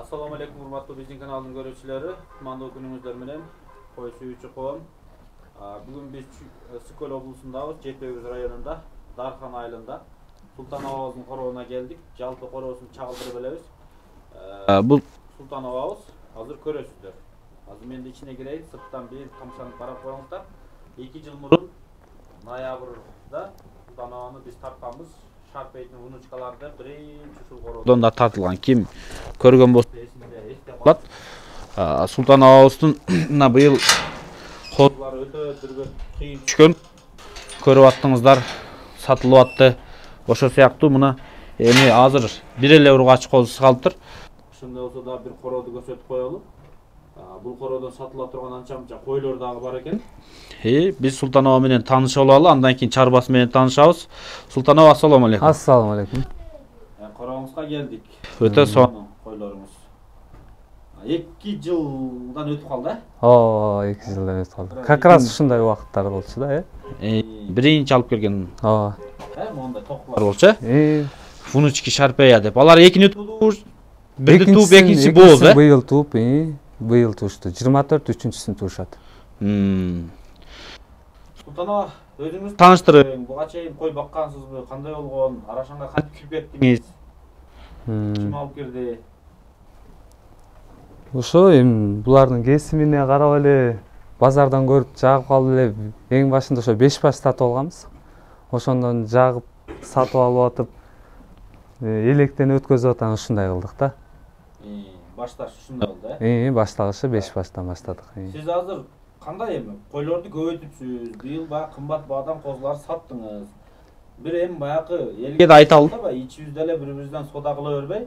Assalamu alaikum hurmatly bizning kanalning görüşçüleri. Manda günümüzler menen koy suyucu qo'm. Bugün biz Skol oblusundabız, Jetbegöz rayonunda, Darxan ayılında Sultanoba'nın qorovuna geldik. Jalpy qorovusunu çağıldırıp elebиz. Bu Sultanoba'bız. Hazır körөсүздөр. Hazır men de içine gireyim. Sırttan bir tamsanıp qarap qo'yuңuzдар. 2 yıl murun noyabrda Sultanoba'ны biz tapkanбыз. Sharpey'nin vunучкаларда birinchi ушул qorovdan da tartılgan. Kim көргөн болсо болот. Sultanoba'быздын мына быйыл козулар өтө түргөн кыйын түшкөн. Көрүп аттыңыздар, сатылып атты. Ошо сыяктуу мына эми азыр бир эле ургач козусу калыптыр. Ошондой болсо да бир коровду көрсөтүп коелу. Бул коровдон сатыла турган анча-мынча койлор дагы бар экен. Biz Sultanoba менен таанышып алалы, андан кийин чарбасы менен таанышабыз. Sultanoba, assalamu alaikum. Assalamu alaikum. Коровуңузга келдик. Өтө сонун койлоруңуз. 2 жылдан өтүп калды. 2 жылдан өтүп калды. Как раз ушундай убакыттар болчу да, Биринчи алып келген. Мондай токлор болчу. Внучки Шарпея деп. Алар экини тууп, бирди тууп, экинчиси болду. Быйыл тууп, быйыл тушту. 24 үчүнчүсүн туушат. Sultanoba, өзүңүз тааныштырып, буга чейин кой баккансызбы? Кандай болгон? Арашанга кантип кирип кеттиңиз? Ким алып кирди? Ошо эми булардын кесимине карап эле базардан көрүп жагып калып эле эң башында ошо 5 баш сатып алганбыз. Ошондон жагып сатып алып атып электен өткөзүп атан ушундай кылдык да. Башташ ушундай болду, баштагычы 5 баштан баштадык. Сиз азыр кандай эми койлорду көбөйтүпсүз? Быйыл баягы кымбат баадан козулар саттыңыз. Бир эми баягы элге да айталы да, ичибизде эле бири-бирибизден сода кыла бербей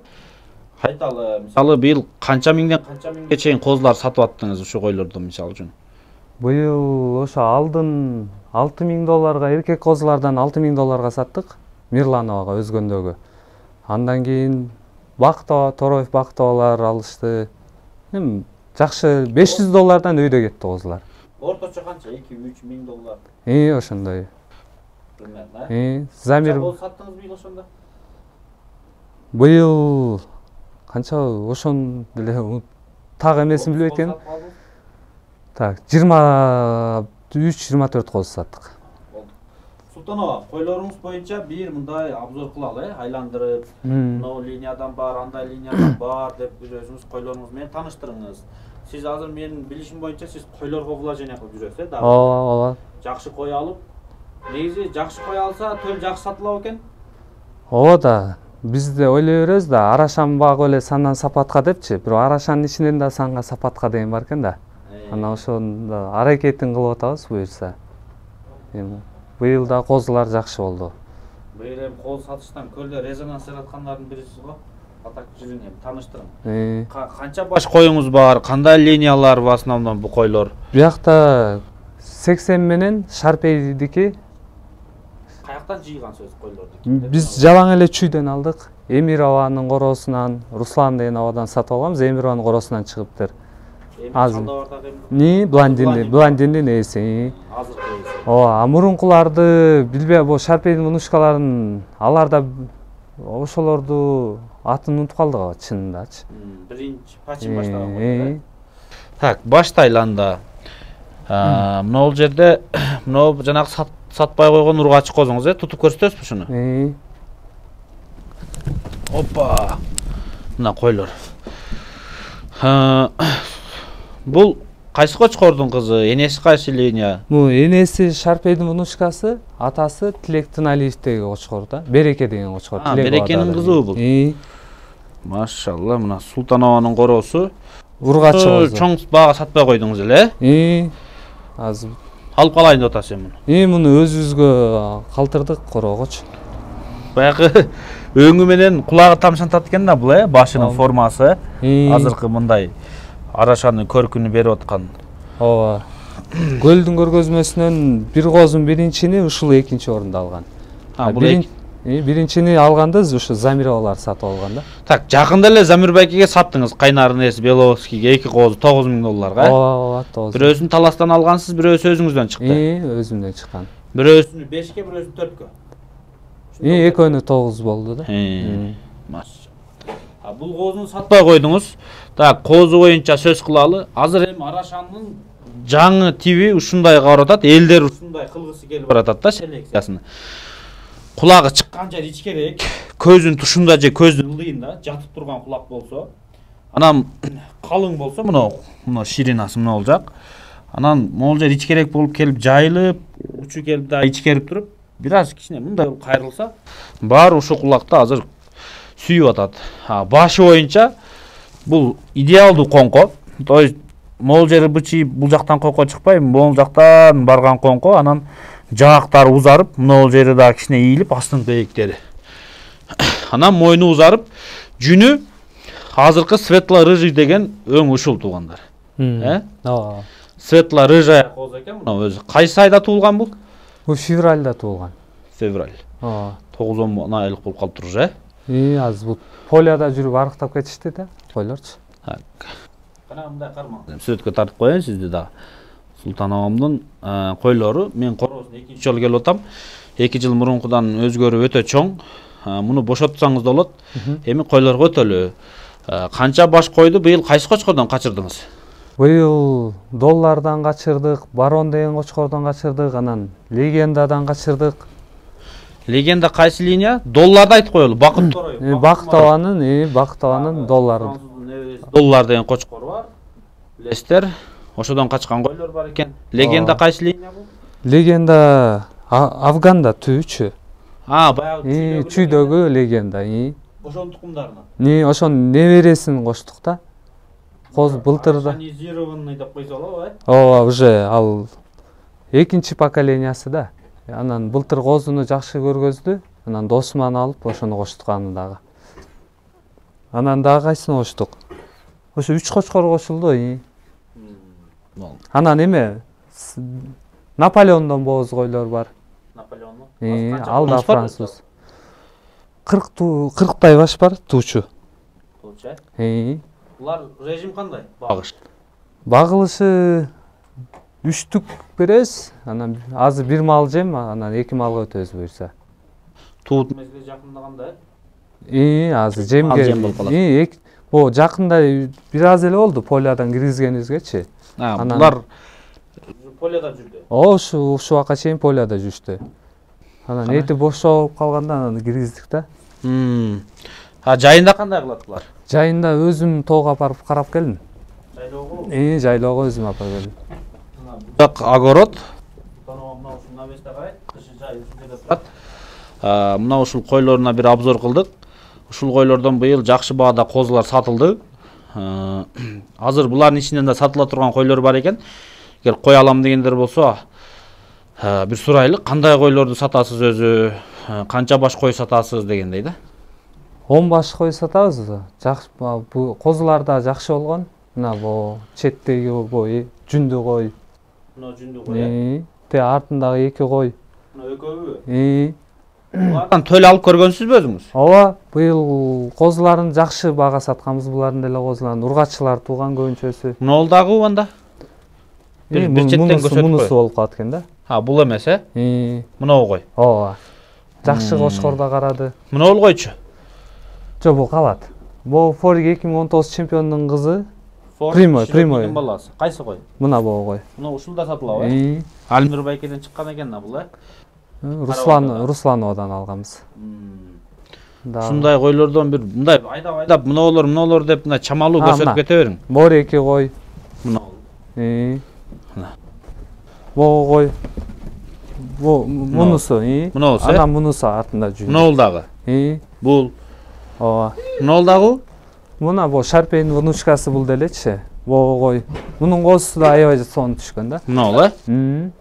айталы. Мисалы быйыл канча миңге чейин козулар сатып аттыңыз ушу койлорду мисалы үчүн? Быйыл ошо алдын $6.000 эркек козулардан $6.000 саттык Мирлановага өзгөндөгү. Андан кийин Тороев Бактоолар алышты. Эми жакшы $500 өйдө кетти козулар. Орточо канча? $2-3 миң. Ошондой. Замир кол саттыңыз быйыл ошондо? Быйыл канча ошон деле так эмесин билбей экенмин. Так, 23-24 коз саттык. Sultanoba, койлоруңуз боюнча бир мындай обзор кылалы, айландырып, мына линиядан бар, андай линиядан бар деп өзүңүз койлоруңуз менен тааныштырыңыз. Сиз азыр менин билишим боюнча сиз койлорго вложение кылып жүрөсүз, да? Ооба. Жакшы кой алып, негизи жакшы кой алса, төл жакшы сатылат экен. Ооба да, биз да ойлой беребиз да, арашан багып эле сандан сапатка депчи, бирок арашанын ичинен да санга сапатка деген бар экен да. Анан ошондо аракетин кылып атабыз буюрса. Быйыл да козулар жакшы болду. Быйыл эми коз сатыштан көлдө резонанс жараткандардын бирисиз го. Атак жүрүн эми тааныштырың. Канча баш коюңуз бар? Кандай линиялар в основном бу койлор? Биякта 80 менен Шарпейдики. Каяктан жыйган сөз койлорду? Биз жалаң эле чүйдөн алдык. Эмированын коросунан, Руслан деген абадан сатып алганбыз. Эмированын коросунан чыгыптыр. Азыр. Блондиндин эси. Азыркы эси. Ооба, мурункуларды билбей, бу Шарпейдин внучкаларын аларда ошолорду атын унутуп калдык чынындачы. Биринчи пачин баштаган го. Так, баштайлы анда. Мына жерде мына жанагы сатпай койгон ургач козуңуз, тутуп көрсөтөсүзбү ушуну? Опа. Мына койлор. Бул кайсы кочкордун кызы? Энеси кайсы линия? Бул энеси Шарпейдин внучкасы, атасы Тилек Тыналиевдеги кочкор да. Береке деген кочкор. Берекенин кызыбы бул? Машалла, мына Султанованын коросу. Ургачы козу. Чоң бага сатпай койдуңуз эле? Азыр алып калайын деп атасыз муну. Муну өзүбүзгө калтырдык короогочу. Баягы өңү менен кулагы тамшантат экен да бул, башынын формасы. Азыркы мындай арашанын көркүнү берип аткан. Ооба. Көлдүн көргөзмөсүнөн бир козун биринчини, ушул экинчи орунду алган. Биринчини алганды ушу Замировалар сатып алган да. Так, жакында эле Замир байкеге саттыңыз кайнарын эси Беловскийге 2 козу $9.000. Ооба, 9. Бирөөсүн таластан алгансыз, бирөөсү өзүңүздөн чыкты. Өзүмдөн чыккан. Бирөөсүнү 5ке, бирөөсүнү 4кө. Экөөнү 9 болду да. Машалла. Бул козуну сатпай койдуңуз. Так, козу боюнча сөз кылалы. Азыр эми арашанын жаңы тиби ушундай каратат, элдер ушундай кылгысы келип баратат да селекциясын. Кулагы чыккан жер ичкерээк, көзүн тушунда же көздүн ылдыйында жатып турган кулак болсо, анан калың болсо, мына ширинасы мына болжак. Анан могул жер ичкерээк болуп келип жайылып, учу келип да ичкерип туруп, бир аз кичине мындай кайрылса, баары ушул кулакта азыр сүйүп атат. Башы боюнча бул идеалдуу коңко. То есть могул жери бычыйып бул жактан коңко чыкпай, могул жактан барган коңко, анан жаактары узарып, могул жери да кичине ийилип, астын бейиктери. Анан мойну узарып, жүнү азыркы светло-рыжий деген өң ушул туугандар. Ооба. Светло-рыжая козу экен мына өзү. Кайсы айда туулган бул? Бул февралда туулган. Февраль. Ооба. 9-10 айлык болуп калып турур же? Азыр бул поляда жүрүп арыктап кетишти да, койлорчу. Так. Кана мындай карман. Сүрөткө тартып коеюн сизди да. Султан абамдын койлору, мен короосуна 2 жолу келип атам. 2 жыл мурункудан өзгөрүп өтө чоң. Муну бошотсаңыз да болот. Эми койлорго өтөлү. Канча баш койду быйыл кайсы кочкордон качырдыңыз? Быйыл доллардан качырдык, барон деген кочкордон качырдык, анан легендадан качырдык. Легенда кайсы линия? Долларды айтып коелу. Бакыт Торой. Бактабанын доллары. Доллар деген кочкор бар. Билесиздер, ошодон качкан койлор бар экен. Легенда кайсы линия бул? Легенда Афганда түйчү. Баягы чүйдөгү легенда. Ошонун тукумдарынан. Ошонун небересин коштук да. Коз былтырда. Санизированный деп койсо болобу, Ооба, уже ал экинчи поколениясы да. Анан былтыр козуну жакшы көргөздү. Анан досуман алып ошону коштук аны дагы. Анан дагы кайсыны коштук? Ошо 3 кочкор кошулду. Анан эме Наполеондон боз койлор бар. Наполеондон? Ал да француз. 40 баш бар туучу. Булар режим кандай? Багыш. Багылышы 3 түк беребиз. Анан азыр 1 мал жем, анан 2 малга өтөбүз буюрса. Туут мезгили жакындаганда? Азыр жемге. Бо жакында бир аз эле болду полядан киргизгенибизгечи. Булар поляда жүрдү. Ошо убакка чейин поляда жүрүштү. Анан эти бошоп калганда анан киргиздик да. Жайында кандай кылат булар? Жайында өзүм тоого барып карап келдим. Жайлоого? Жайлоого өзүм апарып келдим. Бак огород. Мына ушул навесте карайт, кышы жай ушул жерде турат. Мына ушул койлоруна бир обзор кылдык. Ушул койлордон быйыл жакшы баада козулар сатылды. Азыр булардын ичинен да сатыла турган койлор бар экен. Эгер кой алам дегендер болсо, бир сурайлы, кандай койлорду сатасыз өзү, канча баш кой сатасыз дегендей да. 10 баш кой сатабыз. Жакшы, бу козулар да жакшы болгон. Мына бу четтеги бу жүндү кой. Мына жүндү кой. Те артындагы 2 кой. Мына экөөбү? Булардан төл алып көргөнсүзбү өзүңүз? Ооба, быйыл козуларын жакшы бага сатканбыз, булардын деле козуларын. Ургаччылар тууган көбүнчөсү. Мына дагы анда? Бир четтен көрсөтүп мунусу болуп калат экен да. Бул эмес, Мына кой. Ооба. Жакшы кочкорда карады. Мына койчу? Жок, бул калат. Бул Форик 2019 чемпиондун кызы. Прямой. Баласы. Кайсы кой? Мына бул кой. Мына ушулда сатылабы? Альмир байкеден чыккан экен бул, Руслановадан алганбыз. Ушундай койлордон бир мындай айдап мына деп мына чамалуу көрсөтүп кете бериң. Бор 2 кой. Мына. Бул кой. Бул мунусу, Мунусу. Анан мунусу артында жүрүп. Мына дагы. Бул. Ооба. Мына дагы? Мына бул Шарпейдин внучкасы бул делечи. Бул кой. Мунун козусу да аябай сонун түшкөн да. Мына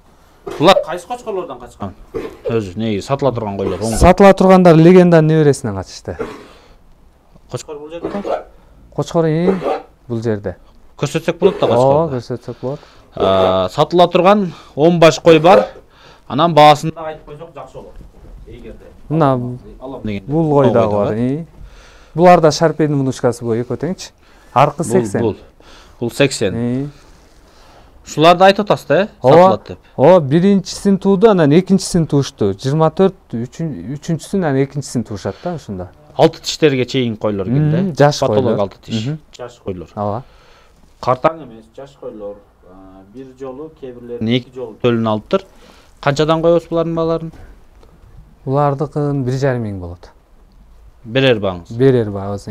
Булар кайсы кочкорлордон качкан? Өзү неги сатыла турган койлор. Сатыла тургандар легенданын небересинен качышты. Кочкор бул жерде? Кочкор бул жерде. Көрсөтсөк болот да кочкорду. Ооба, көрсөтсөк болот. Сатыла турган 10 баш кой бар. Анан баасын да айтып койсок жакшы болот. Эгерде. Мына бул кой да бар. Булар да Шарпейдин внучкасы бул экөө теңчи. Аркы 80. Бул 80. Ушуларды айтып атасыз, сатылат деп. Ооба, биринчисин тууду, анан экинчисин туушту. 24, үчүнчүсүн, анан экинчисин туушат да ушунда. 6 тиштерге чейин койлор экен да. Жаш Патолог койлор. 6 тиш. Жаш койлор. Ооба. Картаң эмес, жаш койлор. Бир жолу, кээ бирлери 2 жолу төлүн алыптыр. Канчадан коебуз булардын баларын? Булардыкын 1,5 миң болот. Берер багыңыз. Берер багыбыз.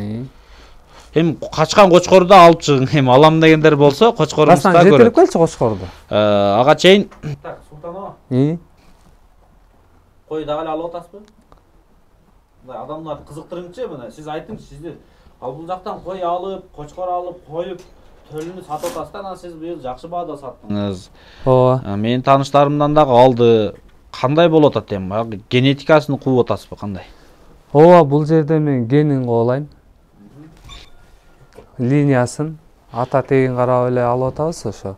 Эми качкан кочкорду алып чыгың. Эми алам дегендер болсо, кочкорубузда Басан жетелеп көрөт. келчи кочкорду. Ага чейин. Так, Султанова. Кой дагы эле алып атасызбы? Мындай адамдарды кызыктырыңчы, мына сиз айтыңызчы, сиздер ал бул жактан кой алып, кочкор алып, коюп, төлүнү сатып атасыз да, анан сиз быйыл жакшы баада саттыңыз. Ооба. Менин тааныштарымдан дагы алды. Кандай болуп атат эми? Генетикасын кууп атасызбы, кандай? Ооба, бул жерде мен генин куулайм. Линиясын ата тегин карап эле алып атабыз ошо.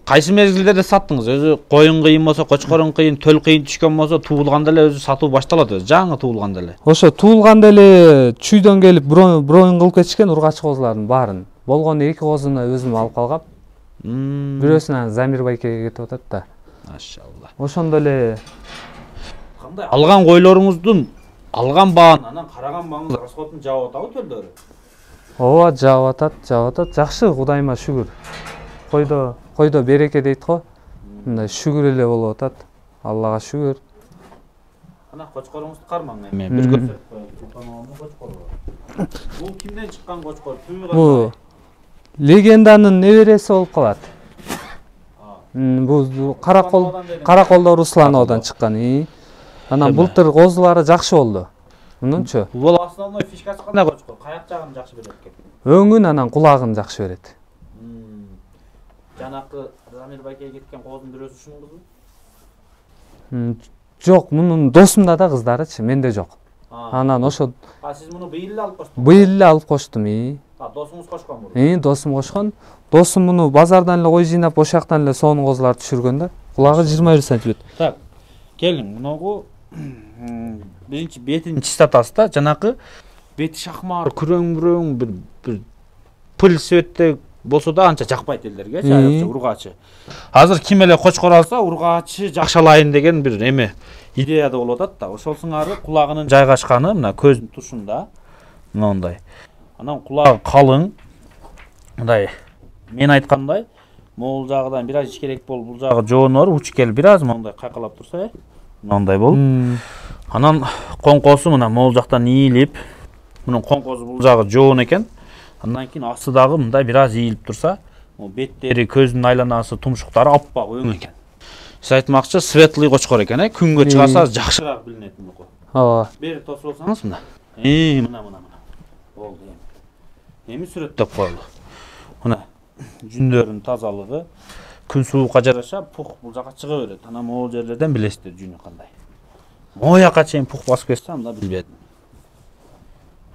Кайсы мезгилдерде саттыңыз? Өзү коюн кыйын болсо, кочкорун кыйын, төл кыйын түшкөн болсо, туулганда эле өзү сатуу башталат өзү, жаңы туулганда эле. Ошо туулганда эле чүйдөн келип броюн кылып кетишкен ургач козулардын баарын. Болгону 2 козуну өзүм алып калгам. Бирөөсүнөн Замир байкеге кетип атат да. Машалла. Ошондо эле Кандай алган койлоруңуздун алган бааны, анан караган бааңыз расходун жаап атабы төлдөрү? ооба, жаап атат. Жакшы, Кудайыма шүгүр. Койдо береке дейт го. Мындай шүгүр эле болуп атат. Аллага шүгүр. Ана кочкоруңузду кармаң эми. Бир көрсөтүп коеюн. Султановдун кочкору. Бул кимден чыккан кочкор? Бул легенданын небереси болуп калат. Бул Караколдо Руслановдон чыккан. Анан былтыр козулары жакшы болду. Мынунчу. Бул основной фишкасы кандай кочкор? Каяк жагын жакшы берет экен? Өңүн анан кулагын жакшы берет. Жанакы Замир байкеге кеткен коздун бирөөсү ушуңузбу? Жок, мунун досумда да кыздарычы, менде жок. Анан ошо сиз муну быйыл эле алып коштуңуз? Быйыл эле алып коштум. Досуңуз кошкон мурун? Досум кошкон. Досум муну базардан эле кой жыйнап, ошол жактан эле сонун козуларды түшүргөн да. Кулагы 21 сантиметр. Так. Келиң, мунугу биринчи бетин чистатасыз да, жанакы бети шахмар, күрөң-күрөң бир пыл светте болсо да анча жакпайт элдерге, жайыкча ургачы. Азыр ким эле кочкор алса, ургачы жакшалайын деген бир эме идеяда болуп атат да. Ошол сыңары кулагынын жайгашканы мына көздүн тушунда мындай. Анан кулагы калың. Мындай мен айткандай, могул жагыдан бир аз ич керек болуп, бул жагы жоонор, учкел бир аз мындай кайкалап турса, мындай болуп. Анан коңкосу мына могул жактан ийилип, мунун коңкосу бул жагы жоон экен. Андан кийин асты дагы мындай бир аз ийилип турса, беттери, көздүн айланасы, тумшуктары аппак өң экен. Сиз айтмакчы, светлый кочкор экен, күнгө чыгарса жакшыраак билинет мунуку. Ооба. Бери тосуп алсаңыз мына. Мына. Болду эми. Эми сүрөттөп коелу. Мына жүндөрүнүн тазалыгы, күн суукка жараша пух бул жака чыга берет. Анан могул жерлерден билесиздер жүнү кандай. Мояка чейин пух басып кетсе, анда билбедим.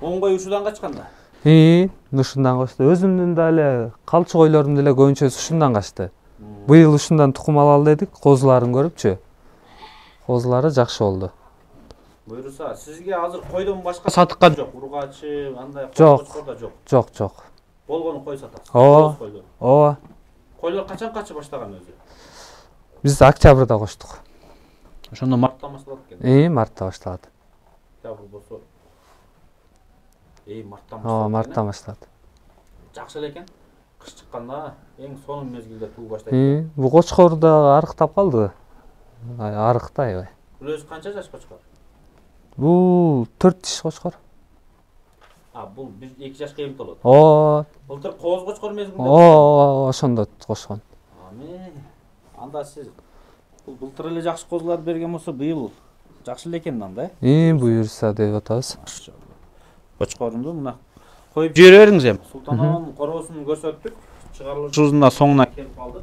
Оңгой ушудан качканда? Ушундан качты. Өзүмдүн да эле калчы койлорум деле көбүнчөсү ушундан качты. Быйыл ушундан тукум алалы дедик, козуларын көрүпчү. Козулары жакшы болду. Буйруса, сизге азыр койдон башка сатыкка жок, ургачы, андай кочкор да жок. Жок. Болгону кой сатасыз. Ооба. Койлор качан качы баштаган өзү? Биз октябрда коштук. Ошондо марттан башталат экен. Мартта башталат. Октябрь болсо. Марттан башталат. Марттан башталат. Жакшы эле экен. Кыш чыкканда эң сонун мезгилде туу баштайт. Бул кочкор да арыктап калды. Арыкты аябай. Бул өзү канча жаш кочкор? Бул 4 тиш кочкор. Бул 2 жашка эми толот. Былтыр коз кочкор мезгилинде. Ошондо кошкон. Анда сиз былтыр эле жакшы козуларды берген болсо, быйыл жакшы эле экен анда. Буюрса деп атабыз. Кочкорунду мына коюп жибере бериңиз эми. Султановдун короосун көрсөттүк. Чыгарылышыбызына соңуна келип калдык.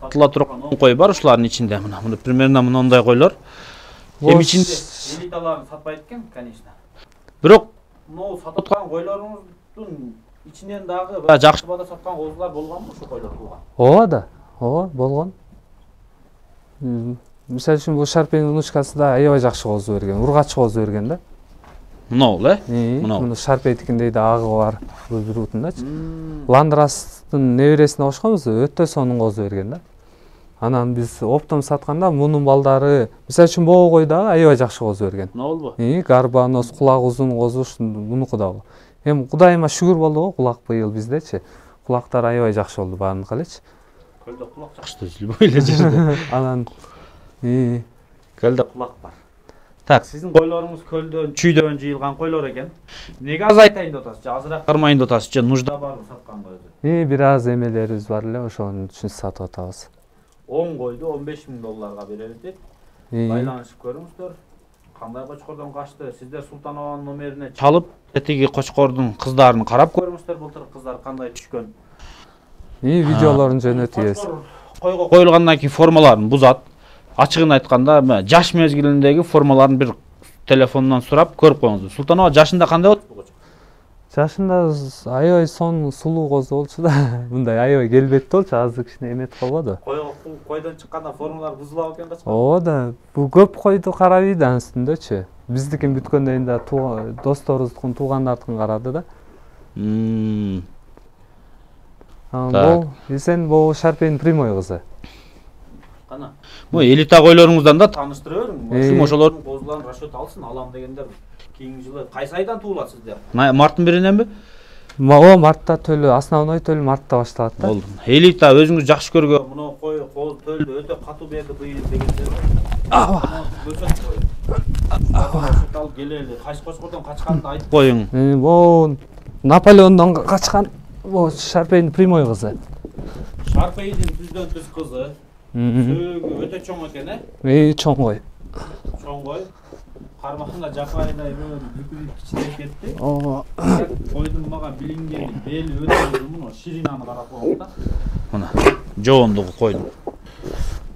Сатыла турган 10 кой бар ушулардын ичинде. Мына примерно мындай койлор. Эми ичинде элиталарын сатпайт экен, конечно. Бирок могу сатып аткан койлоруңуздун ичинен дагы жакшы баада саткан козулар болгонбу ушу койлор тууган? Ооба, болгон. Мисалы үчүн бул Шарпенин внучкасы да аябай жакшы козу берген, ургачы козу берген да. Мынау, муну Шарпетикиндей да агы бар бирутундачы. Ландрастын небересине кошконбуз, өтө сонун козу берген да. Анан биз оптом сатканда мунун балдары, мисалы үчүн могу кой дагы аябай жакшы козу берген. Ne oldu? Гарбаноз, кулак узун козу мунуку дагы. Эми Кудайыма шүгүр болду го, кулак быйыл биздечи. Кулактар аябай жакшы болду баарыныкы элечи. Kölde kulak çakıştı böyle жерде. Анан Kölde kulak var. Так, sizin koylarınız kölden, çüydön jıyılgan koylar eken. Nege azaytayın da otası, azırak karmayın da otası, нужда бар саткан koydu. бир аз эмелерибиз бар эле, ошонун үчүн сатып атабыз. 10 koydu, 15 bin dolarga bereldi. Baylanışıp görüңүздөр. Кандай кочкордон качты? Сиздер Султанованын номерине чалып, этиги кочкордун кыздарын карап көрүңүздөр, былтыр кыздар кандай түшкөн. Видеолорун жөнөтүбүз. Койго коюлгандан кийин формаларын бузат. Ачыгын айтканда, жаш мезгилиндеги формаларын бир телефондон сурап көрүп коюңуз. Султанова жашында кандай болду? Жашында аябай сулуу козу болчу да, мындай аябай келбеттүү болчу, азыр кичине эметип калбады. Койдон чыкканда формалар бузулабы экен да? Ооба да, бул көп койду карабайт анын үстүндөчү. Биздикин бүткөндөн кийин досторубуздукун, туугандардыкын карады да. Бул Шарпейдин прямой кызы. Кана. Бу элита койлоруңуздан да тааныштыра бериң. Ушул ошолордун козуларын расчет алсын, алам дегендер кийинки жылы кайсы айдан туулат сиздер? Марттын 1-ненби? Ооба, мартта төлү, основной төлү мартта башталат да. Болду. Элита өзүңүз жакшы көргөн, муну кой, коз төлдү өтө катуу берди быйыл дегендер. Бөсөт кой. Ал келели, кайсы кочкордон качканын айтып коюң. Бул Наполеондон качкан, бул Шарпейдин прямой кызы. Шарпейдин түздөн түз кызы. Сөөгү өтө чоң экен, Чоң кой. Чоң кой. Кармагында жапайдай бүкүл кичинек кетти. Койдун мага билингени бели өтө муну ширинаны карап коюңуз да. Мына жоондугу койдун.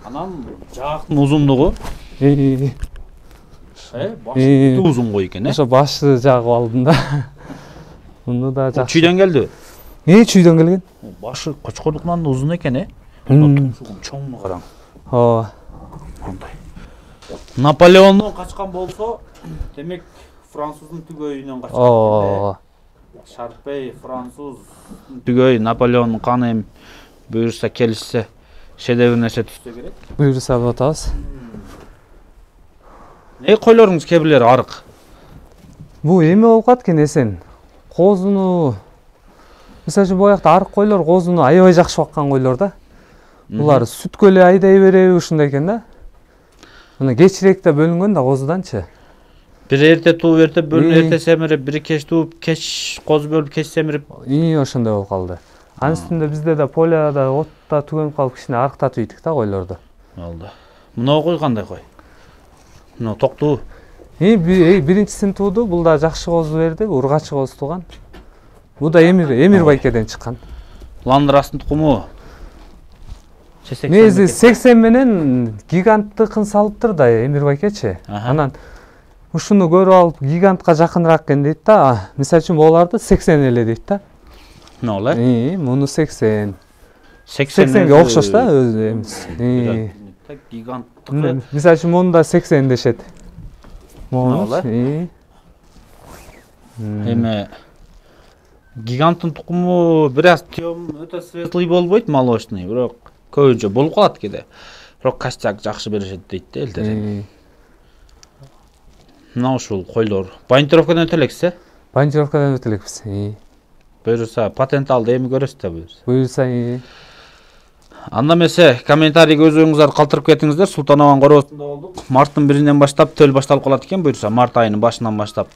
Анан жаактын узундугу башы узун кой экен, Ошо башы жагып алдым да. Муну да жакшы. Чүйдөн келди. Чүйдөн келген. Башы кочкордукунан да узун экен, чоңуну караң. Ооба. Мындай. Наполеондон качкан болсо, демек француздун түгөйүнөн качкан. Шарпей француз түгөй Наполеондун каны эми буюрса келишсе шедевр нерсе түшсө керек. Буюрса деп атабыз. Койлоруңуз кээ бирлери арык. Бул эме болуп калат экен эсен. Козуну мисалы үчүн боякта арык койлор козуну аябай жакшы баккан койлор да. Булар сүткө эле айдай береби ушундай экен да. Мына кечирээкте бөлүнгөн да козуданчы. Бир эрте тууп эрте бөлүнүп, эрте семирип, бири кеч тууп, кеч козу бөлүп, кеч семирип. Ошондой болуп калды. Анын үстүндө бизде да поляда отта түгөнүп калып кичине арыктатып ийдик да койлорду. Болду. Мына кой кандай кой? Мына токтуу. Биринчисин тууду, бул да жакшы козу берди, ургачы козу тууган. Бул да Эмир байкеден чыккан. Ландрастын тукуму. Негизи 80 менен гиганттыкын салыптыр да Эмир байкечи. Анан ушуну көрүп алып гигантка жакыныраак экен дейт да. Мисалы үчүн буларды 80 эле дейт да. Нола? Муну 80. 80ге окшош да өзү эмес. Гиганттыкы. Мисалы үчүн муну да 80 дешет. Нола? Эме гиганттын тукуму бир аз өтө светлый болбойт, молочный, бирок көбүнчө болуп калат кеде. Бирок каччак жакшы беришет дейт да элдер. Мына ушул койлор банкировкадан өтө элексиз, Банкировкадан өтө элекпиз. Буюрса патент алды, эми көрөсүз да буюрса. Буюрса. Анда эмесе комментарийге өз оюңуздарды калтырып кетиңиздер. Султанованын короосунда болдук. Марттын 1-нен баштап төл башталып калат экен, буюрса март айынын башынан баштап.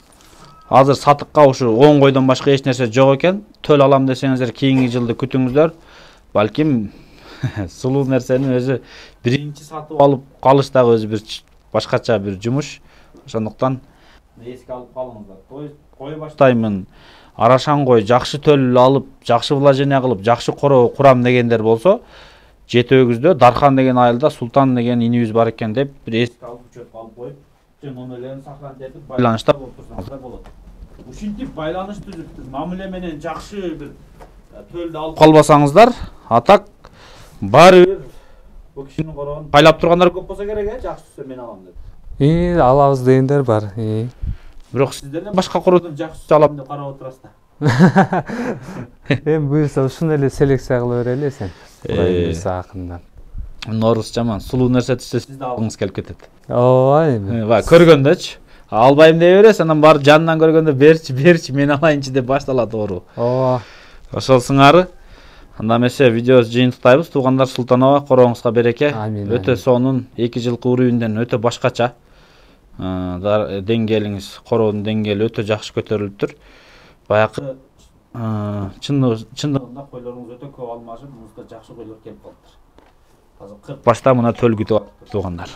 Азыр сатыкка ушу 10 койдон башка эч нерсе жок экен. Төл алам десеңиздер, кийинки жылды күтүңүздөр. Балким сулуу нерсени өзү биринчи сатып алып калыш дагы өзү бир башкача бир жумуш. Ошондуктан эске алып калыңыздар. Кой баштаймын. Арашан кой жакшы төл алып, жакшы вложение кылып, жакшы короо курам дегендер болсо, Жети-Өгүздө Дархан деген айылда Султан деген инибиз бар экен деп бир эске алып учет алып коюп, номерлерин сактап этип байланышта болуп турсаңыздар болот. Ушинтип байланыш түзүп, мамиле менен жакшы бир төлдү алып калбасаңыздар, атак баары бир бул кишинин короон кайлап тургандар көп болсо керек, жакшы түшсө мен алам деп. Алабыз дегендер бар. Бирок сиздер башка короодон жакшы түшү алам деп карап отурасыздар. Эми буюрса ушуну эле селекция кыла берели сен. Буюрса акырындан. Норус жаман. Сулуу нерсе түшсө сиз да алгыңыз келип кетет. ооба эми Баягы көргөндөчү. Албайм дей бересиз, анан барып жанынан көргөндө берчи, мен алайынчы деп башталат оору. ооба Ошол сыңары. Анда эмесе видеобузду жыйынтыктайбыз. Туугандар Султанова, корооңузга береке. Амин, Өтө сонун 2 жылкы урүүндөн өтө башкача. Деңгээлиңиз, короонун деңгээли өтө жакшы көтөрүлүптүр. Баягы чындыгында койлоруңуз өтө көп алмашып, музда жакшы койлор келип калыптыр. Азыр 40 башта мына төл күтүп атыптыр туугандар.